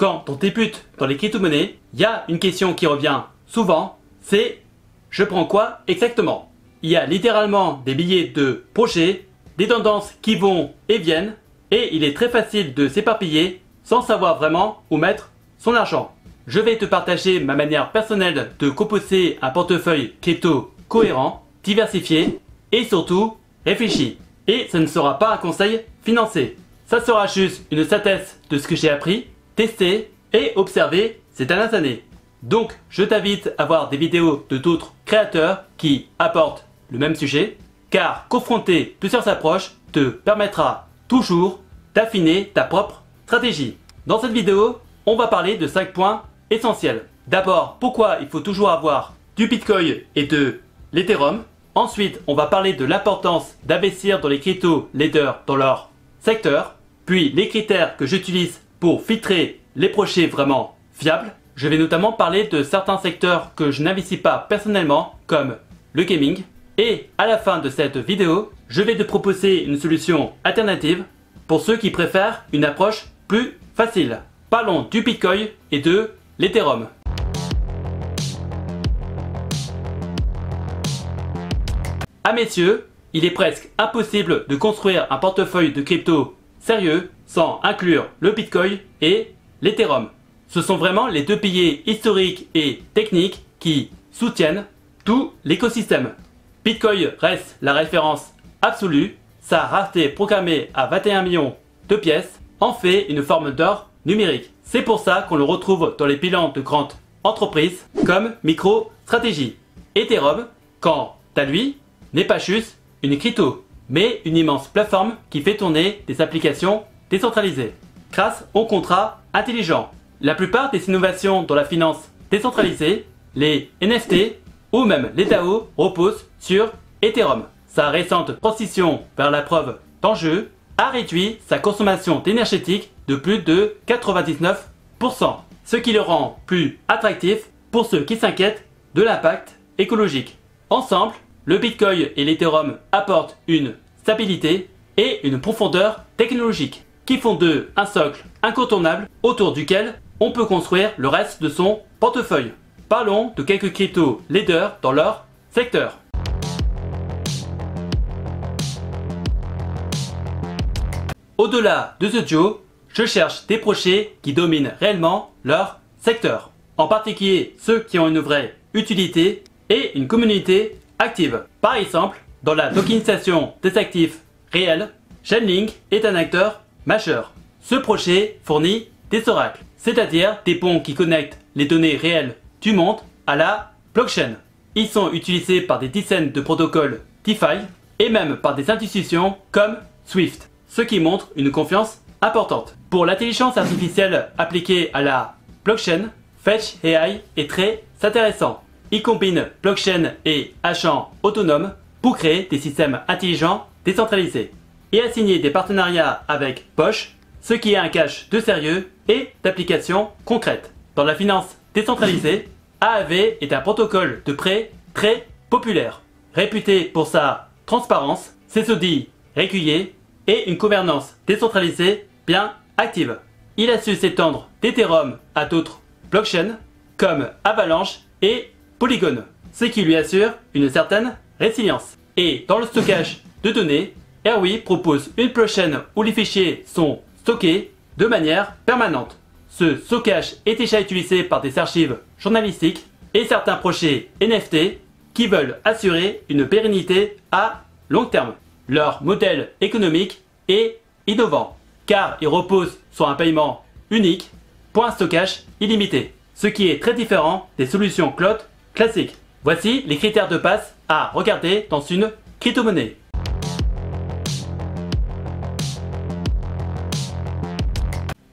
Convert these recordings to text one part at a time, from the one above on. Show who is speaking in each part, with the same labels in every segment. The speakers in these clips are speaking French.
Speaker 1: quand on débute dans les crypto-monnaies, il y a une question qui revient souvent, c'est je prends quoi exactement? Il y a littéralement des billets de projets, des tendances qui vont et viennent, et il est très facile de s'éparpiller sans savoir vraiment où mettre son argent. Je vais te partager ma manière personnelle de composer un portefeuille crypto cohérent, diversifié et surtout réfléchi. Et ce ne sera pas un conseil financier. Ça sera juste une synthèse de ce que j'ai appris, testé et observé ces dernières années. Donc je t'invite à voir des vidéos de d'autres créateurs qui apportent le même sujet, car confronter plusieurs approches te permettra toujours d'affiner ta propre stratégie. Dans cette vidéo, on va parler de 5 points essentiels. D'abord, pourquoi il faut toujours avoir du Bitcoin et de l'Ethereum. Ensuite, on va parler de l'importance d'investir dans les crypto leaders dans leur secteur. Puis, les critères que j'utilise pour filtrer les projets vraiment fiables. Je vais notamment parler de certains secteurs que je n'investis pas personnellement, comme le gaming. Et à la fin de cette vidéo, je vais te proposer une solution alternative pour ceux qui préfèrent une approche plus facile. Parlons du Bitcoin et de l'Ethereum. À mes yeux, il est presque impossible de construire un portefeuille de crypto sérieux sans inclure le Bitcoin et l'Ethereum. Ce sont vraiment les deux piliers historiques et techniques qui soutiennent tout l'écosystème. Bitcoin reste la référence absolue, sa rareté programmée à 21 millions de pièces en fait une forme d'or numérique. C'est pour ça qu'on le retrouve dans les bilans de grandes entreprises comme MicroStrategy. Ethereum, quant à lui, n'est pas juste une crypto, mais une immense plateforme qui fait tourner des applications décentralisées grâce aux contrats intelligents. La plupart des innovations dans la finance décentralisée, les NFT ou même les DAO reposent sur Ethereum. Sa récente transition vers la preuve d'enjeu a réduit sa consommation d'énergie de plus de 99%, ce qui le rend plus attractif pour ceux qui s'inquiètent de l'impact écologique. Ensemble, le Bitcoin et l'Ethereum apportent une stabilité et une profondeur technologique qui font d'eux un socle incontournable autour duquel on peut construire le reste de son portefeuille. Parlons de quelques crypto leaders dans leur secteur. Au-delà de ce duo, je cherche des projets qui dominent réellement leur secteur, en particulier ceux qui ont une vraie utilité et une communauté active. Par exemple, dans la tokenisation des actifs réels, Chainlink est un acteur majeur. Ce projet fournit des oracles, c'est-à-dire des ponts qui connectent les données réelles du monde à la blockchain. Ils sont utilisés par des dizaines de protocoles DeFi et même par des institutions comme Swift, ce qui montre une confiance importante. Pour l'intelligence artificielle appliquée à la blockchain, Fetch AI est très intéressant. Il combine blockchain et agents autonomes pour créer des systèmes intelligents décentralisés et a signé des partenariats avec Bosch, ce qui est un gage de sérieux et d'applications concrètes. Dans la finance décentralisée, AAV est un protocole de prêt très populaire, réputé pour sa transparence, ses audits réguliers et une gouvernance décentralisée bien active. Il a su s'étendre d'Ethereum à d'autres blockchains comme Avalanche et Polygon, ce qui lui assure une certaine résilience. Et dans le stockage de données, Erwi propose une blockchain où les fichiers sont stockés de manière permanente. Ce stockage est déjà utilisé par des archives journalistiques et certains projets NFT qui veulent assurer une pérennité à long terme. Leur modèle économique est innovant car il repose sur un paiement unique pour un stockage illimité, ce qui est très différent des solutions cloud classiques. Voici les critères de base à regarder dans une crypto-monnaie.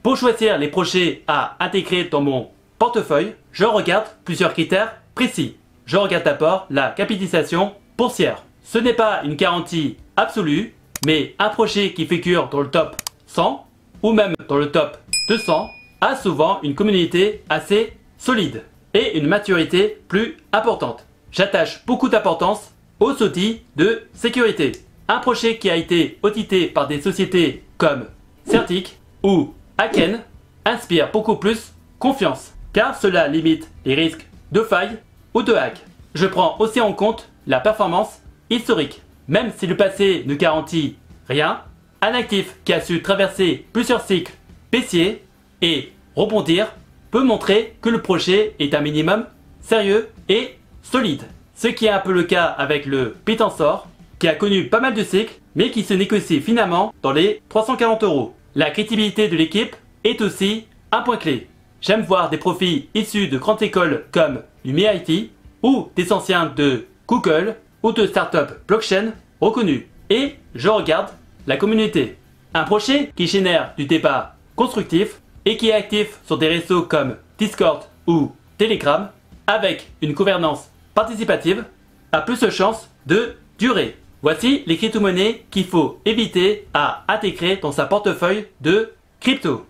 Speaker 1: Pour choisir les projets à intégrer dans mon portefeuille, je regarde plusieurs critères précis. Je regarde d'abord la capitalisation boursière. Ce n'est pas une garantie absolue, mais un projet qui figure dans le top 100 ou même dans le top 200 a souvent une communauté assez solide et une maturité plus importante. J'attache beaucoup d'importance aux audits de sécurité. Un projet qui a été audité par des sociétés comme Certic ou Haken inspire beaucoup plus confiance, car cela limite les risques de faille ou de hack. Je prends aussi en compte la performance historique. Même si le passé ne garantit rien, un actif qui a su traverser plusieurs cycles baissiers et rebondir peut montrer que le projet est un minimum sérieux et solide. Ce qui est un peu le cas avec le Pitensor, qui a connu pas mal de cycles, mais qui se négocie finalement dans les 340 €. La crédibilité de l'équipe est aussi un point clé. J'aime voir des profils issus de grandes écoles comme l'UMIT ou des anciens de Google ou de startups blockchain reconnus. Et je regarde la communauté. Un projet qui génère du débat constructif et qui est actif sur des réseaux comme Discord ou Telegram avec une gouvernance participative a plus de chances de durer. Voici les crypto-monnaies qu'il faut éviter à intégrer dans sa portefeuille de crypto.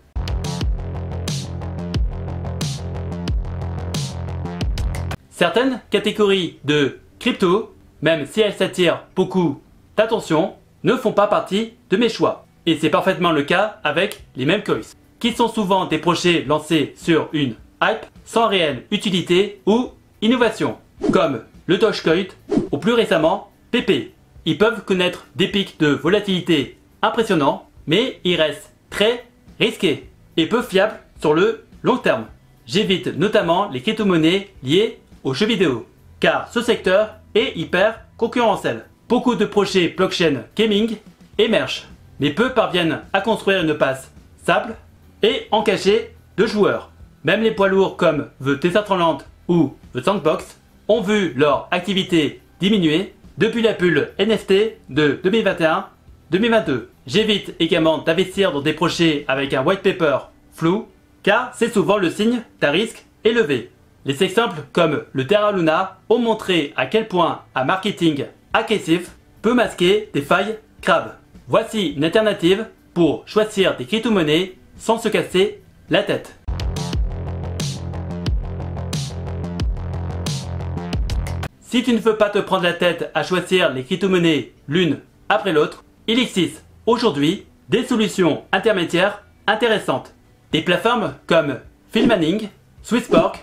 Speaker 1: Certaines catégories de crypto, même si elles s'attirent beaucoup d'attention, ne font pas partie de mes choix. Et c'est parfaitement le cas avec les meme coins, qui sont souvent des projets lancés sur une hype sans réelle utilité ou innovation, comme le Dogecoin ou plus récemment PP. Ils peuvent connaître des pics de volatilité impressionnants, mais ils restent très risqués et peu fiables sur le long terme. J'évite notamment les crypto-monnaies liées aux jeux vidéo, car ce secteur est hyper concurrentiel. Beaucoup de projets blockchain gaming émergent, mais peu parviennent à construire une base stable et engagée de joueurs. Même les poids lourds comme The Decentraland ou The Sandbox ont vu leur activité diminuer depuis la bulle NFT de 2021-2022. J'évite également d'investir dans des projets avec un white paper flou, car c'est souvent le signe d'un risque élevé. Les exemples comme le Terra Luna ont montré à quel point un marketing agressif peut masquer des failles graves. Voici une alternative pour choisir des crypto-monnaies sans se casser la tête. Si tu ne veux pas te prendre la tête à choisir les crypto-monnaies l'une après l'autre, il existe aujourd'hui des solutions intermédiaires intéressantes. Des plateformes comme Filmaning, Swissborg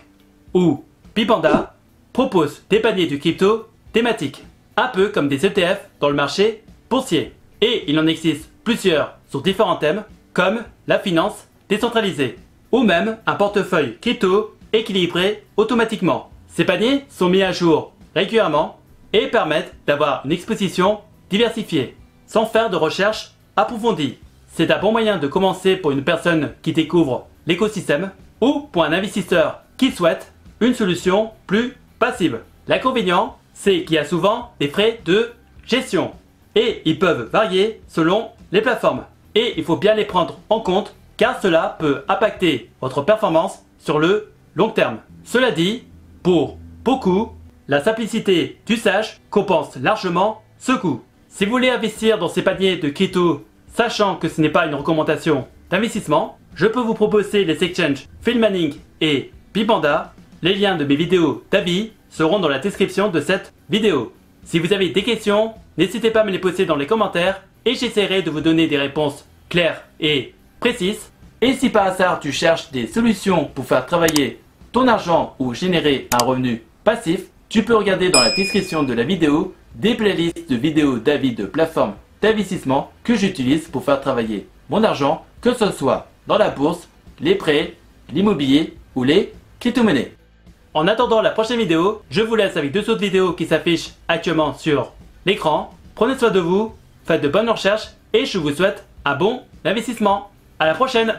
Speaker 1: ou Bipanda proposent des paniers de crypto thématiques, un peu comme des ETF dans le marché boursier. Et il en existe plusieurs sur différents thèmes comme la finance décentralisée ou même un portefeuille crypto équilibré automatiquement. Ces paniers sont mis à jour régulièrement et permettent d'avoir une exposition diversifiée sans faire de recherche approfondie. C'est un bon moyen de commencer pour une personne qui découvre l'écosystème ou pour un investisseur qui souhaite une solution plus passive. L'inconvénient, c'est qu'il y a souvent des frais de gestion et ils peuvent varier selon les plateformes. Et il faut bien les prendre en compte car cela peut impacter votre performance sur le long terme. Cela dit, pour beaucoup, la simplicité d'usage compense largement ce coût. Si vous voulez investir dans ces paniers de crypto, sachant que ce n'est pas une recommandation d'investissement, je peux vous proposer les exchanges Filmaning et Bipanda. Les liens de mes vidéos d'avis seront dans la description de cette vidéo. Si vous avez des questions, n'hésitez pas à me les poser dans les commentaires et j'essaierai de vous donner des réponses claires et précises. Et si par hasard tu cherches des solutions pour faire travailler ton argent ou générer un revenu passif, tu peux regarder dans la description de la vidéo des playlists de vidéos d'avis de plateformes d'investissement que j'utilise pour faire travailler mon argent, que ce soit dans la bourse, les prêts, l'immobilier ou les crypto-monnaies. En attendant la prochaine vidéo, je vous laisse avec deux autres vidéos qui s'affichent actuellement sur l'écran. Prenez soin de vous, faites de bonnes recherches et je vous souhaite un bon investissement. À la prochaine!